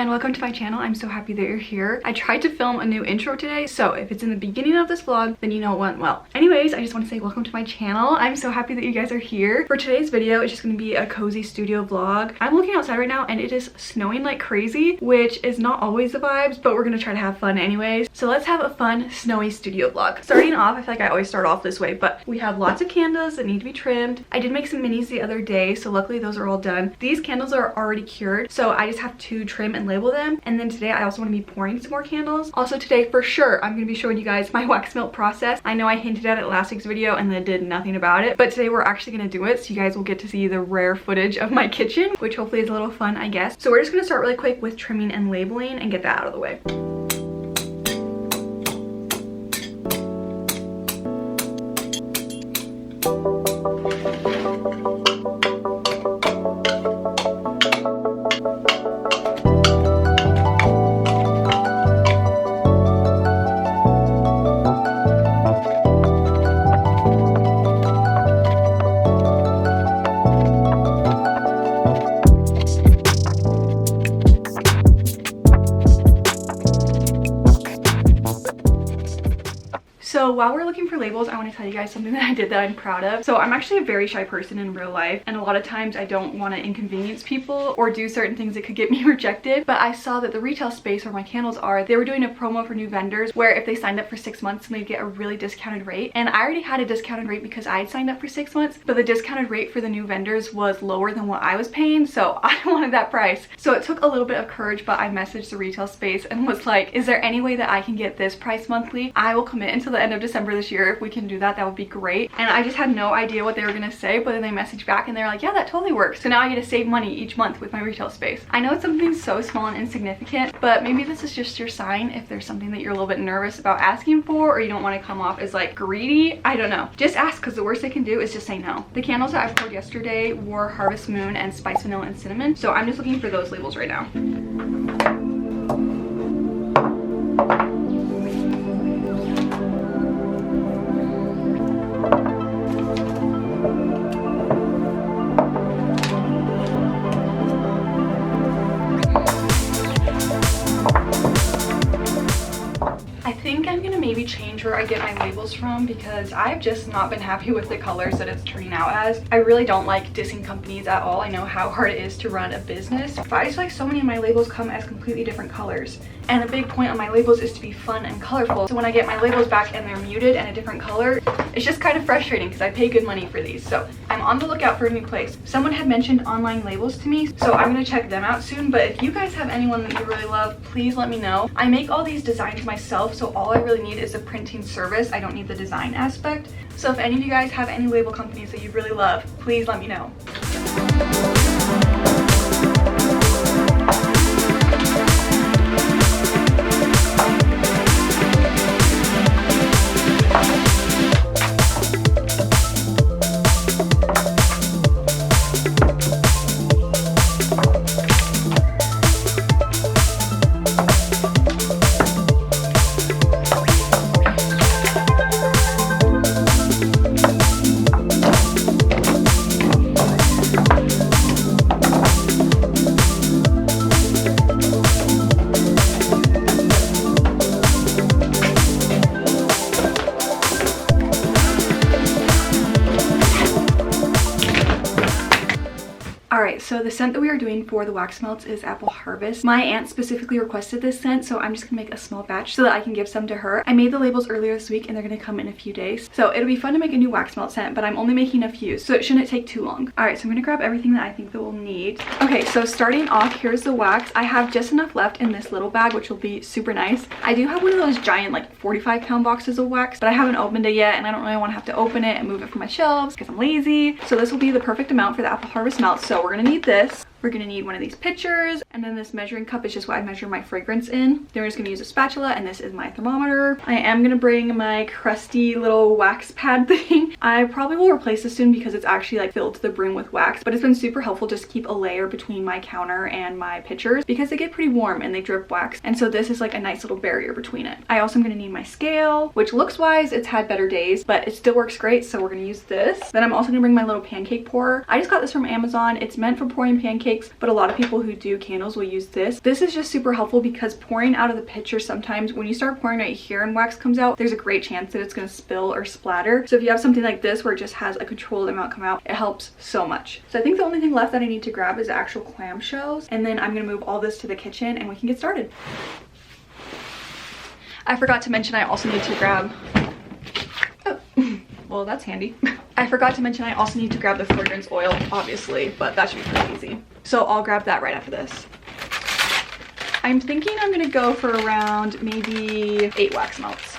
and welcome to my channel. I'm so happy that you're here. I tried to film a new intro today, so if it's in the beginning of this vlog, then you know it went well. Anyways, I just want to say welcome to my channel. I'm so happy that you guys are here. For today's video, it's just going to be a cozy studio vlog. I'm looking outside right now and it is snowing like crazy, which is not always the vibes, but we're going to try to have fun anyways. So let's have a fun snowy studio vlog. Starting off, I feel like I always start off this way, but we have lots of candles that need to be trimmed. I did make some minis the other day, so luckily those are all done. These candles are already cured, so I just have to trim and label them. And then today I also want to be pouring some more candles. Also today for sure I'm going to be showing you guys my wax melt process. I know I hinted at it last week's video and then did nothing about it, but today we're actually going to do it, so you guys will get to see the rare footage of my kitchen, which hopefully is a little fun, I guess. So we're just going to start really quick with trimming and labeling and get that out of the way. So while we're looking for labels, I want to tell you guys something that I did that I'm proud of. So I'm actually a very shy person in real life, and a lot of times I don't want to inconvenience people or do certain things that could get me rejected. But I saw that the retail space where my candles are, they were doing a promo for new vendors where if they signed up for 6 months, they'd get a really discounted rate. And I already had a discounted rate because I had signed up for 6 months, but the discounted rate for the new vendors was lower than what I was paying, so I wanted that price. So it took a little bit of courage, but I messaged the retail space and was like, is there any way that I can get this price monthly? I will commit until the end of December this year. If we can do that, that would be great. And I just had no idea what they were gonna say, but then they messaged back and they're like, yeah, that totally works. So now I get to save money each month with my retail space. I know it's something so small and insignificant, but maybe this is just your sign if there's something that you're a little bit nervous about asking for, or you don't want to come off as like greedy. I don't know, just ask, because the worst they can do is just say no. The candles that I poured yesterday were Harvest Moon and Spice Vanilla and Cinnamon, so I'm just looking for those labels right now. I think I'm gonna maybe change where I get my labels from, because I've just not been happy with the colors that it's turning out as. I really don't like dissing companies at all. I know how hard it is to run a business, but I just like so many of my labels come as completely different colors. And a big point on my labels is to be fun and colorful. So when I get my labels back and they're muted and a different color, it's just kind of frustrating because I pay good money for these. So I'm on the lookout for a new place. Someone had mentioned online labels to me, so I'm gonna check them out soon. But if you guys have anyone that you really love, please let me know. I make all these designs myself, so all I really need is a printing service. I don't need the design aspect. So if any of you guys have any label companies that you really love, please let me know. Alright, so the scent that we are doing for the wax melts is Apple Harvest. My aunt specifically requested this scent, so I'm just gonna make a small batch so that I can give some to her. I made the labels earlier this week and they're gonna come in a few days. So it'll be fun to make a new wax melt scent, but I'm only making a few, so it shouldn't take too long. Alright, so I'm gonna grab everything that I think that we'll need. Okay, so starting off, here's the wax. I have just enough left in this little bag, which will be super nice. I do have one of those giant like 45-pound boxes of wax, but I haven't opened it yet and I don't really want to have to open it and move it from my shelves because I'm lazy. So this will be the perfect amount for the Apple Harvest melt. So we're gonna need this. We're gonna need one of these pitchers, and then this measuring cup is just what I measure my fragrance in. Then we're just gonna use a spatula, and this is my thermometer. I am gonna bring my crusty little wax pad thing. I probably will replace this soon because it's actually like filled to the brim with wax, but it's been super helpful just to keep a layer between my counter and my pitchers because they get pretty warm and they drip wax, and so this is like a nice little barrier between it. I also am gonna need my scale, which looks wise it's had better days, but it still works great, so we're gonna use this. Then I'm also gonna bring my little pancake pourer. I just got this from Amazon. It's meant for pouring pancakes, cakes, but a lot of people who do candles will use this. This is just super helpful because pouring out of the pitcher, sometimes when you start pouring right here and wax comes out, there's a great chance that it's going to spill or splatter. So if you have something like this where it just has a controlled amount come out, it helps so much. So I think the only thing left that I need to grab is actual clamshells, and then I'm going to move all this to the kitchen and we can get started. I forgot to mention I also need to grab, oh, well that's handy. I forgot to mention I also need to grab the fragrance oil, obviously, but that should be pretty easy. So I'll grab that right after this. I'm thinking I'm gonna go for around maybe 8 wax melts.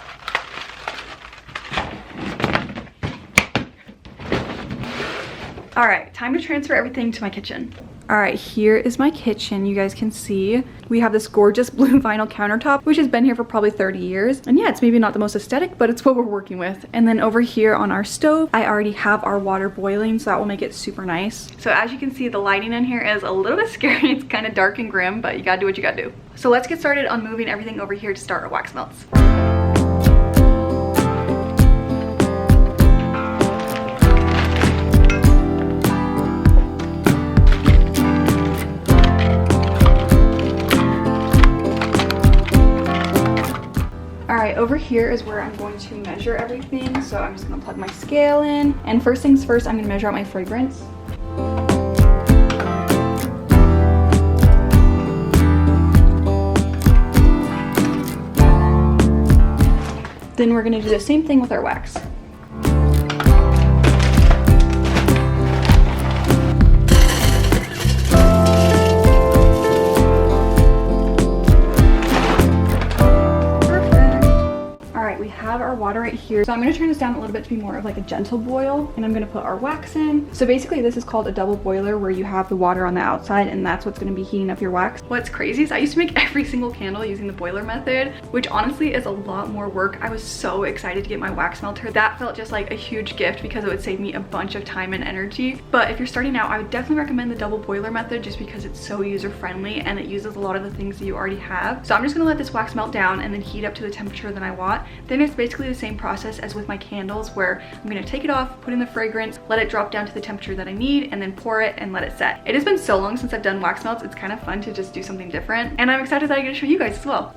All right, time to transfer everything to my kitchen. All right, here is my kitchen. You guys can see we have this gorgeous blue vinyl countertop, which has been here for probably 30 years. And yeah, it's maybe not the most aesthetic, but it's what we're working with. And then over here on our stove, I already have our water boiling, so that will make it super nice. So as you can see, the lighting in here is a little bit scary. It's kind of dark and grim, but you gotta do what you gotta do. So let's get started on moving everything over here to start our wax melts. Over here is where I'm going to measure everything. So I'm just gonna plug my scale in. And first things first, I'm gonna measure out my fragrance. Then we're gonna do the same thing with our wax. Our water right here. So I'm going to turn this down a little bit to be more of like a gentle boil, and I'm going to put our wax in. So basically this is called a double boiler, where you have the water on the outside and that's what's going to be heating up your wax. What's crazy is I used to make every single candle using the boiler method, which honestly is a lot more work. I was so excited to get my wax melter. That felt just like a huge gift because it would save me a bunch of time and energy. But if you're starting out, I would definitely recommend the double boiler method just because it's so user friendly and it uses a lot of the things that you already have. So I'm just going to let this wax melt down and then heat up to the temperature that I want. Then it's basically the same process as with my candles, where I'm going to take it off, put in the fragrance, let it drop down to the temperature that I need, and then pour it and let it set. It has been so long since I've done wax melts, it's kind of fun to just do something different, and I'm excited that I get to show you guys as well.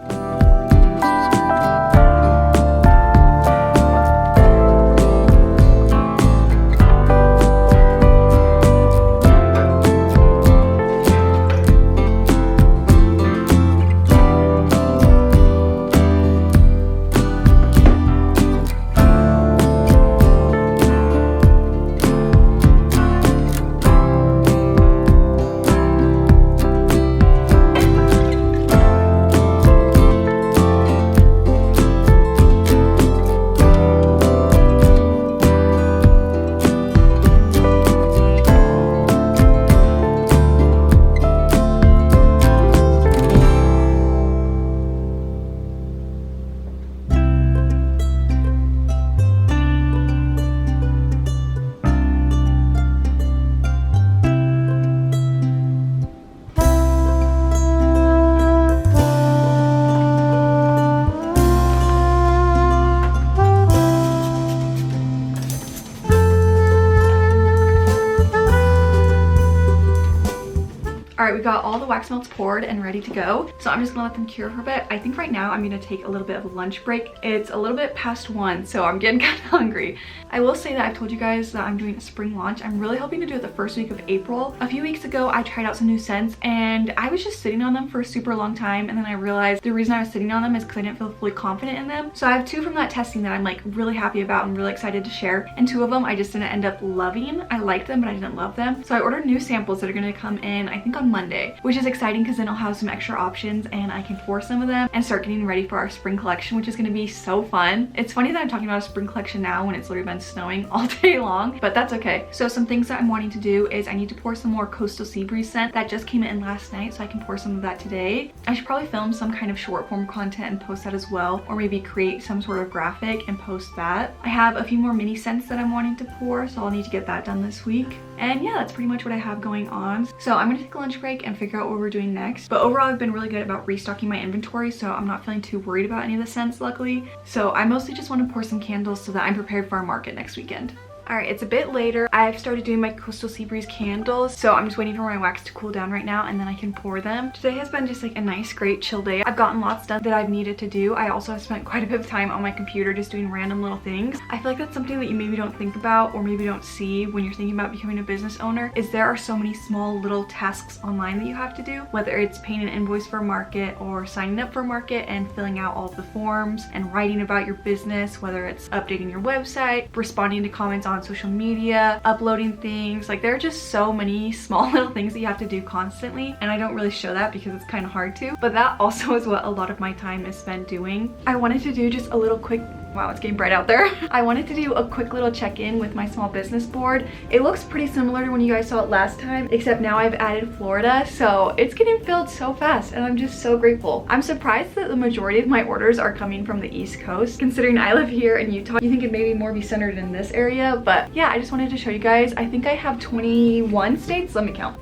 All right, we got all the wax melts poured and ready to go. So I'm just gonna let them cure for a bit. I think right now I'm gonna take a little bit of a lunch break. It's a little bit past 1, so I'm getting kind of hungry. I will say that I've told you guys that I'm doing a spring launch. I'm really hoping to do it the first week of April. A few weeks ago, I tried out some new scents and I was just sitting on them for a super long time. And then I realized the reason I was sitting on them is because I didn't feel fully confident in them. So I have 2 from that testing that I'm like really happy about and really excited to share. And 2 of them I just didn't end up loving. I liked them, but I didn't love them. So I ordered new samples that are gonna come in, I think on Monday, which is exciting because then I'll have some extra options and I can pour some of them and start getting ready for our spring collection, which is gonna be so fun. It's funny that I'm talking about a spring collection now when it's literally been snowing all day long, but that's okay. So some things that I'm wanting to do is I need to pour some more Coastal Sea Breeze scent that just came in last night, so I can pour some of that today. I should probably film some kind of short form content and post that as well, or maybe create some sort of graphic and post that. I have a few more mini scents that I'm wanting to pour, so I'll need to get that done this week. And yeah, that's pretty much what I have going on. So I'm gonna take a lunch break and figure out what we're doing next. But overall, I've been really good about restocking my inventory, so I'm not feeling too worried about any of the scents, luckily. So I mostly just want to pour some candles so that I'm prepared for our market next weekend. Alright, it's a bit later. I've started doing my Coastal Sea Breeze candles, so I'm just waiting for my wax to cool down right now and then I can pour them. Today has been just like a nice, great chill day. I've gotten lots done that I've needed to do. I also have spent quite a bit of time on my computer just doing random little things. I feel like that's something that you maybe don't think about or maybe don't see when you're thinking about becoming a business owner, is there are so many small little tasks online that you have to do, whether it's paying an invoice for a market or signing up for a market and filling out all of the forms and writing about your business, whether it's updating your website, responding to comments on social media, uploading things. Like, there are just so many small little things that you have to do constantly, and I don't really show that because it's kind of hard to, but that also is what a lot of my time is spent doing. I wanted to do just a little quick, wow, it's getting bright out there. I wanted to do a quick little check-in with my small business board. It looks pretty similar to when you guys saw it last time, except now I've added Florida, so it's getting filled so fast and I'm just so grateful. I'm surprised that the majority of my orders are coming from the East Coast. Considering I live here in Utah, you think it maybe more be centered in this area, but yeah, I just wanted to show you guys. I think I have 21 states. Let me count.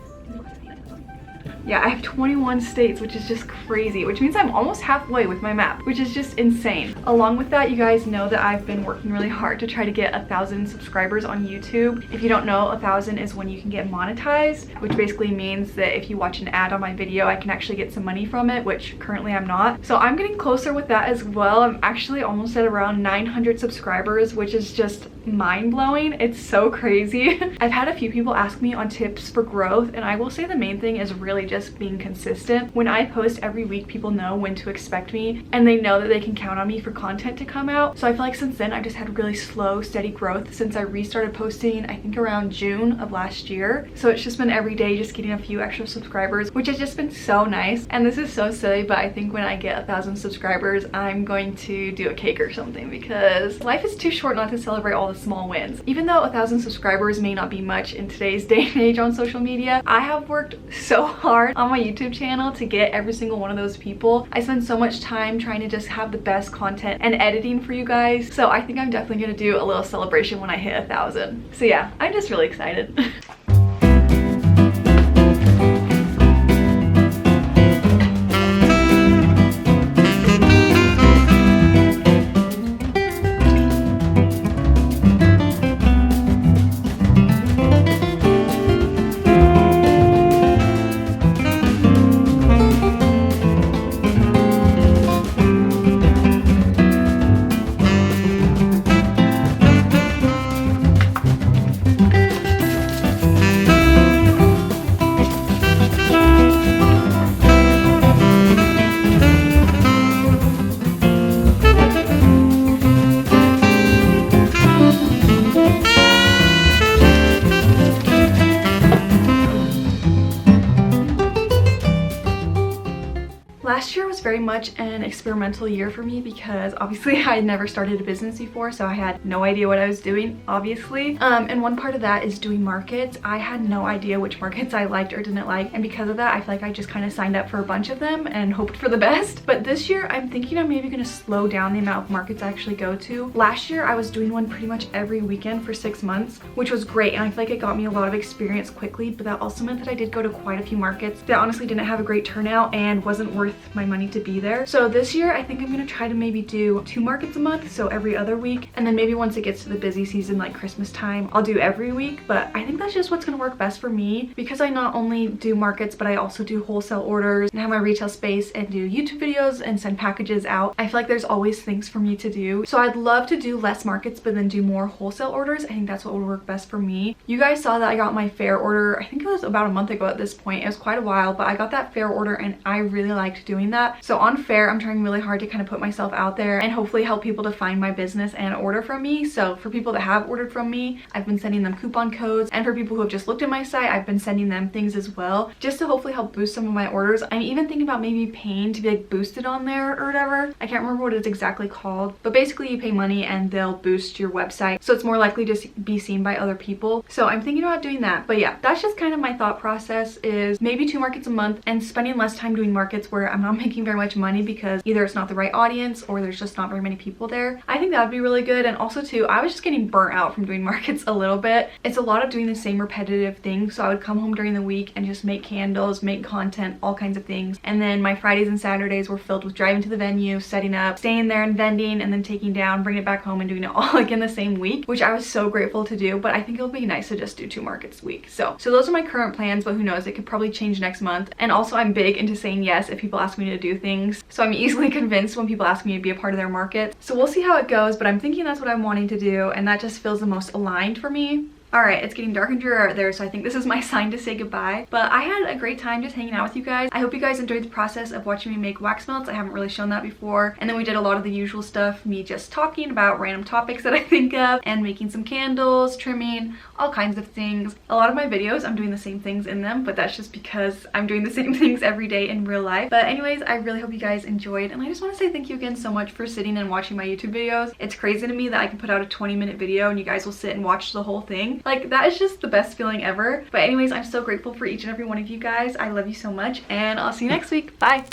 Yeah, I have 21 states, which is just crazy, which means I'm almost halfway with my map, which is just insane. Along with that, you guys know that I've been working really hard to try to get 1,000 subscribers on YouTube. If you don't know, 1,000 is when you can get monetized, which basically means that if you watch an ad on my video, I can actually get some money from it, which currently I'm not. So I'm getting closer with that as well. I'm actually almost at around 900 subscribers, which is just mind-blowing. It's so crazy. I've had a few people ask me on tips for growth, and I will say the main thing is really just being consistent. When I post every week, people know when to expect me and they know that they can count on me for content to come out. So I feel like since then I've just had really slow, steady growth since I restarted posting, I think around June of last year. So it's just been every day just getting a few extra subscribers, which has just been so nice. And this is so silly, but I think when I get 1,000 subscribers, I'm going to do a cake or something, because life is too short not to celebrate all the small wins. Even though 1,000 subscribers may not be much in today's day and age on social media, I have worked so hard on my YouTube channel to get every single one of those people. I spend so much time trying to just have the best content and editing for you guys. So I think I'm definitely gonna do a little celebration when I hit 1,000. So yeah, I'm just really excited. Last year was very much an experimental year for me because obviously I had never started a business before, so I had no idea what I was doing, obviously. And one part of that is doing markets. I had no idea which markets I liked or didn't like, and because of that, I feel like I just kind of signed up for a bunch of them and hoped for the best. But this year, I'm thinking I'm maybe gonna slow down the amount of markets I actually go to. Last year, I was doing one pretty much every weekend for 6 months, which was great, and I feel like it got me a lot of experience quickly, but that also meant that I did go to quite a few markets that honestly didn't have a great turnout and wasn't worth my money to be there. So this year, I think I'm gonna try to maybe do 2 markets a month, so every other week, and then maybe once it gets to the busy season like Christmas time, I'll do every week. But I think that's just what's gonna work best for me, because I not only do markets, but I also do wholesale orders and have my retail space and do YouTube videos and send packages out. I feel like there's always things for me to do. So I'd love to do less markets, but then do more wholesale orders. I think that's what would work best for me. You guys saw that I got my fair order, I think it was about a month ago at this point. It was quite a while, but I got that fair order and I really liked doing that. So on fair, I'm trying really hard to kind of put myself out there and hopefully help people to find my business and order from me. So for people that have ordered from me, I've been sending them coupon codes, and for people who have just looked at my site, I've been sending them things as well, just to hopefully help boost some of my orders. I'm even thinking about maybe paying to be like boosted on there or whatever. I can't remember what it's exactly called, but basically you pay money and they'll boost your website, so it's more likely to be seen by other people. So I'm thinking about doing that. But yeah, that's just kind of my thought process, is maybe 2 markets a month and spending less time doing markets where I'm not making very very much money because either it's not the right audience or there's just not very many people there. I think that would be really good. And also too, I was just getting burnt out from doing markets a little bit. It's a lot of doing the same repetitive things. So I would come home during the week and just make candles, make content, all kinds of things. And then my Fridays and Saturdays were filled with driving to the venue, setting up, staying there and vending, and then taking down, bringing it back home and doing it all like in the same week, which I was so grateful to do. But I think it'll be nice to just do 2 markets a week. So those are my current plans, but who knows, it could probably change next month. And also I'm big into saying yes if people ask me to do things. So I'm easily convinced when people ask me to be a part of their market. So we'll see how it goes, but I'm thinking that's what I'm wanting to do, and that just feels the most aligned for me. Alright, it's getting dark and dreary out there, so I think this is my sign to say goodbye. But I had a great time just hanging out with you guys. I hope you guys enjoyed the process of watching me make wax melts. I haven't really shown that before. And then we did a lot of the usual stuff, me just talking about random topics that I think of, and making some candles, trimming, all kinds of things. A lot of my videos, I'm doing the same things in them, but that's just because I'm doing the same things every day in real life. But anyways, I really hope you guys enjoyed, and I just want to say thank you again so much for sitting and watching my YouTube videos. It's crazy to me that I can put out a 20-minute video and you guys will sit and watch the whole thing. Like, that is just the best feeling ever. But anyways, I'm so grateful for each and every one of you guys. I love you so much, and I'll see you next week. Bye.